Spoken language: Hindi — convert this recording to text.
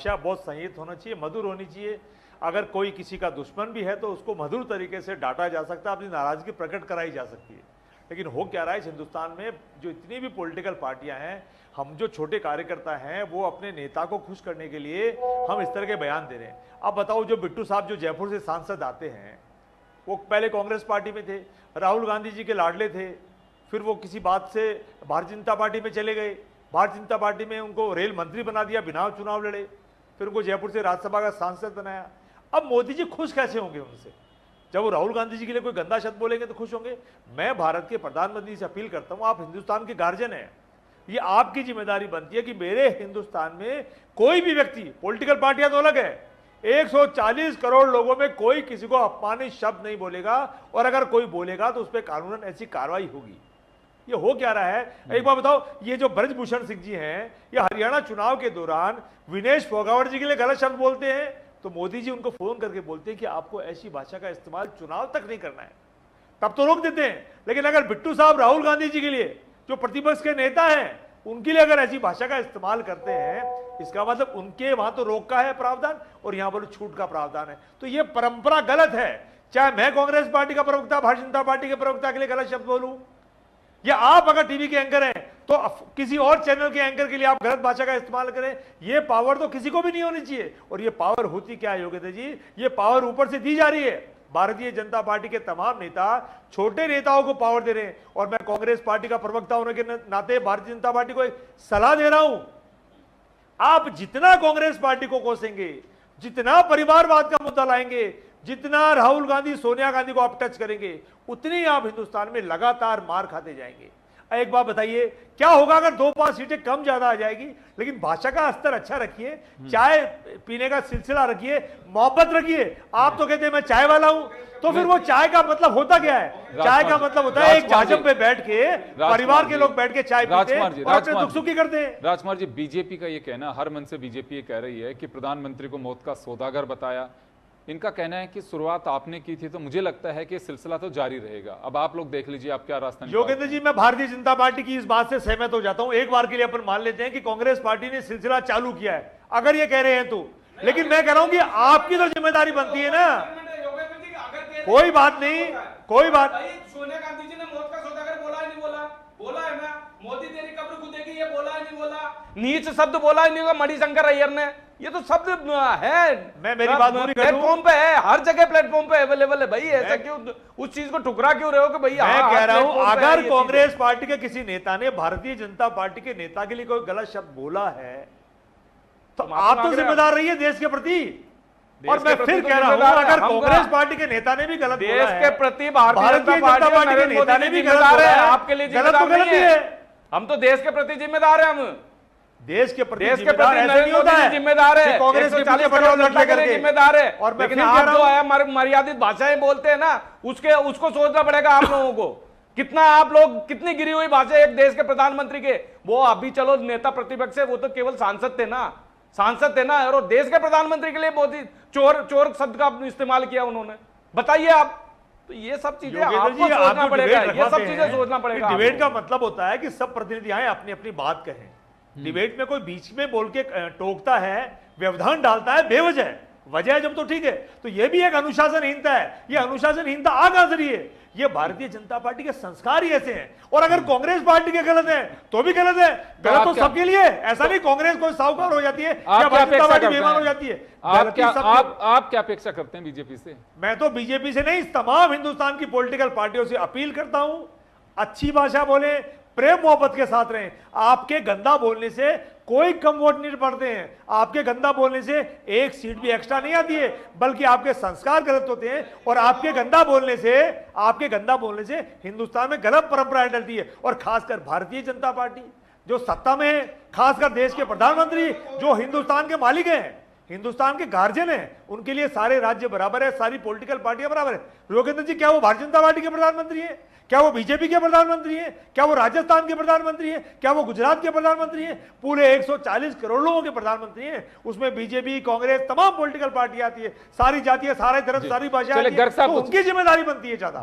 भाषा बहुत संयत होना चाहिए, मधुर होनी चाहिए। अगर कोई किसी का दुश्मन भी है तो उसको मधुर तरीके से डांटा जा सकता है, अपनी नाराजगी प्रकट कराई जा सकती है। लेकिन हो क्या रहा है इस हिंदुस्तान में, जो इतनी भी पॉलिटिकल पार्टियां हैं, हम जो छोटे कार्यकर्ता हैं, वो अपने नेता को खुश करने के लिए हम इस तरह के बयान दे रहे हैं। अब बताओ, जो बिट्टू साहब जो जयपुर से सांसद आते हैं, वो पहले कांग्रेस पार्टी में थे, राहुल गांधी जी के लाडले थे, फिर वो किसी बात से भारतीय जनता पार्टी में चले गए, भारतीय जनता पार्टी में उनको रेल मंत्री बना दिया, बिना चुनाव लड़े, फिर उनको जयपुर से राज्यसभा का सांसद बनाया। अब मोदी जी खुश कैसे होंगे उनसे? जब वो राहुल गांधी जी के लिए कोई गंदा शब्द बोलेंगे तो खुश होंगे? मैं भारत के प्रधानमंत्री से अपील करता हूं, आप हिंदुस्तान के गार्जियन हैं, ये आपकी जिम्मेदारी बनती है कि मेरे हिंदुस्तान में कोई भी व्यक्ति, पॉलिटिकल पार्टियां तो अलग है, 140 करोड़ लोगों में कोई किसी को अपमानित शब्द नहीं बोलेगा, और अगर कोई बोलेगा तो उस पर कानूनन ऐसी कार्रवाई होगी। ये हो क्या रहा है? एक बार बताओ, ये जो ब्रजभूषण सिंह जी हैं, ये हरियाणा चुनाव के दौरान विनेश फोगाट जी के लिए गलत शब्द बोलते हैं, तो मोदी जी उनको फोन करके बोलते हैं कि आपको ऐसी भाषा का इस्तेमाल चुनाव तक नहीं करना है, तब तो रोक देते हैं। लेकिन अगर बिट्टू साहब राहुल गांधी जी के लिए, जो प्रतिपक्ष के नेता हैं, उनके लिए अगर ऐसी भाषा का इस्तेमाल करते हैं, इसका मतलब उनके वहां तो रोक का है प्रावधान और यहां पर छूट का प्रावधान है। तो ये परंपरा गलत है। चाहे मैं कांग्रेस पार्टी का प्रवक्ता, भारतीय जनता पार्टी के प्रवक्ता के लिए गलत शब्द बोलूं, या आप अगर टीवी के एंकर हैं तो किसी और चैनल के एंकर के लिए आप गलत भाषा का इस्तेमाल करें, ये पावर तो किसी को भी नहीं होनी चाहिए। और ये पावर होती क्या है योगेंद्र जी? ये पावर ऊपर से दी जा रही है। भारतीय जनता पार्टी के तमाम नेता छोटे नेताओं को पावर दे रहे हैं, और मैं कांग्रेस पार्टी का प्रवक्ता होने के नाते भारतीय जनता पार्टी को एक सलाह दे रहा हूं, आप जितना कांग्रेस पार्टी को कोसेंगे, जितना परिवारवाद का मुद्दा लाएंगे, जितना राहुल गांधी सोनिया गांधी को आप टच करेंगे, उतनी आप हिंदुस्तान में लगातार मार खाते जाएंगे। एक बात बताइए, क्या होगा अगर 2-5 सीटें कम ज्यादा आ जाएगी, लेकिन भाषा का स्तर अच्छा रखिए, चाय पीने का सिलसिला रखिए, मोहब्बत रखिए। आप तो कहते हैं मैं चाय वाला हूं, तो फिर वो चाय का मतलब होता क्या है? चाय का मतलब होता है एक जाजम पे बैठ के परिवार के लोग बैठ के चाय पीते हैं और अपने दुख सुखी करते हैं। राजकुमार जी, बीजेपी का ये कहना, हर मन से बीजेपी ये कह रही है कि प्रधानमंत्री को मौत का सौदागर बताया। इनका कहना है कि शुरुआत आपने की थी, तो मुझे लगता है कि सिलसिला तो जारी रहेगा। अब आप लोग देख लीजिए आप क्या रास्ता। योगेंद्र जी, मैं भारतीय जनता पार्टी की इस बात से सहमत हो जाता हूं। एक बार के लिए अपन मान लेते हैं कि कांग्रेस पार्टी ने सिलसिला चालू किया है, अगर ये कह रहे हैं तो, लेकिन मैं कह रहा हूं कि आपकी तो जिम्मेदारी बनती है ना। कोई बात नहीं, कोई बात। सोनिया गांधी जी ने मौत का सौदागर बोला है नहीं बोला? बोला है ना। मोदी तेरी कब्र खुदेगी, ये बोला है नहीं बोला? नीच शब्द बोला है नहीं बोला मणिशंकर अय्यर ने? ये तो शब्द है, मैं मेरी बात पूरी कर दूं, प्लेटफॉर्म पे है, हर जगह प्लेटफॉर्म पे अवेलेबल है भाई। ऐसा क्यों उस चीज को ठुकरा क्यों रहे हो कि भाई? मैं कह रहा हूं, अगर कांग्रेस पार्टी के किसी नेता ने भारतीय जनता पार्टी के नेता के लिए कोई गलत शब्द बोला है, तो आप तो जिम्मेदार रहिए देश के प्रति। और मैं फिर कह रहा हूं, अगर कांग्रेस पार्टी के नेता ने भी गलत बोला है, देश के प्रति भारतीय जनता पार्टी के नेता ने भी गलत बोला है, आपके लिए गलत तो गलत ही है। हम तो देश के प्रति जिम्मेदार हैं। हम देश के प्रति ऐसे नहीं होता है, जिम्मेदार है, कांग्रेस के पीछे पड़े लड़ने करके जिम्मेदार है। और मैं लेकिन आप जो है मर्यादित भाषाएं बोलते हैं ना, उसको सोचना पड़ेगा आप लोगों को। कितना आप लोग, कितनी गिरी हुई भाषा एक देश के प्रधानमंत्री के। वो अभी चलो नेता प्रतिपक्ष है, वो तो केवल सांसद थे ना, और देश के प्रधानमंत्री के लिए बहुत ही चोर शब्द का इस्तेमाल किया उन्होंने। बताइए आप, तो ये सब चीजें आपको सोचना पड़ेगा, ये सब चीजें सोचना पड़ेगा। डिबेट का मतलब होता है कि सब प्रतिनिधि आए, अपनी अपनी बात कहें। डिबेट में कोई बीच में बोल के टोकता है, व्यवधान डालता है बेवजह, वजह जब तो ठीक है। तो ये भी एक अनुशासनहीनता है। ये अनुशासनहीनता आ कहां से रही है? ये भारतीय जनता पार्टी के संस्कार ही ऐसे हैं। और अगर कांग्रेस पार्टी के गलत है तो भी गलत है। गलत तो सबके लिए, ऐसा नहीं कांग्रेस कोई साहूकार हो जाती है या भारतीय जनता पार्टी बेईमान हो जाती है। आप क्या अपेक्षा करते हैं बीजेपी से? मैं तो बीजेपी से नहीं, तमाम हिंदुस्तान की पॉलिटिकल पार्टियों से अपील करता हूं, अच्छी भाषा बोले, प्रेम मोहब्बत के साथ रहें। आपके गंदा बोलने से कोई कम वोट नहीं पड़ते हैं, आपके गंदा बोलने से एक सीट भी एक्स्ट्रा नहीं आती है, बल्कि आपके संस्कार गलत होते हैं। और आपके गंदा बोलने से हिंदुस्तान में गलत परंपरा डलती है। और खासकर भारतीय जनता पार्टी जो सत्ता में है, खासकर देश के प्रधानमंत्री जो हिंदुस्तान के मालिक हैं, हिंदुस्तान के गार्जियन हैं, उनके लिए सारे राज्य बराबर है, सारी पॉलिटिकल पार्टियां बराबर है। योगेंद्र जी, क्या वो भारतीय जनता पार्टी के प्रधानमंत्री हैं? क्या वो बीजेपी के प्रधानमंत्री हैं? क्या वो राजस्थान के प्रधानमंत्री हैं? क्या वो गुजरात के प्रधानमंत्री हैं? पूरे 140 करोड़ लोगों के प्रधानमंत्री हैं। उसमें बीजेपी, कांग्रेस, तमाम पॉलिटिकल पार्टी आती है, सारी जातियां, सारे धर्म, सारी भाषा, तो उनकी जिम्मेदारी बनती है ज्यादा।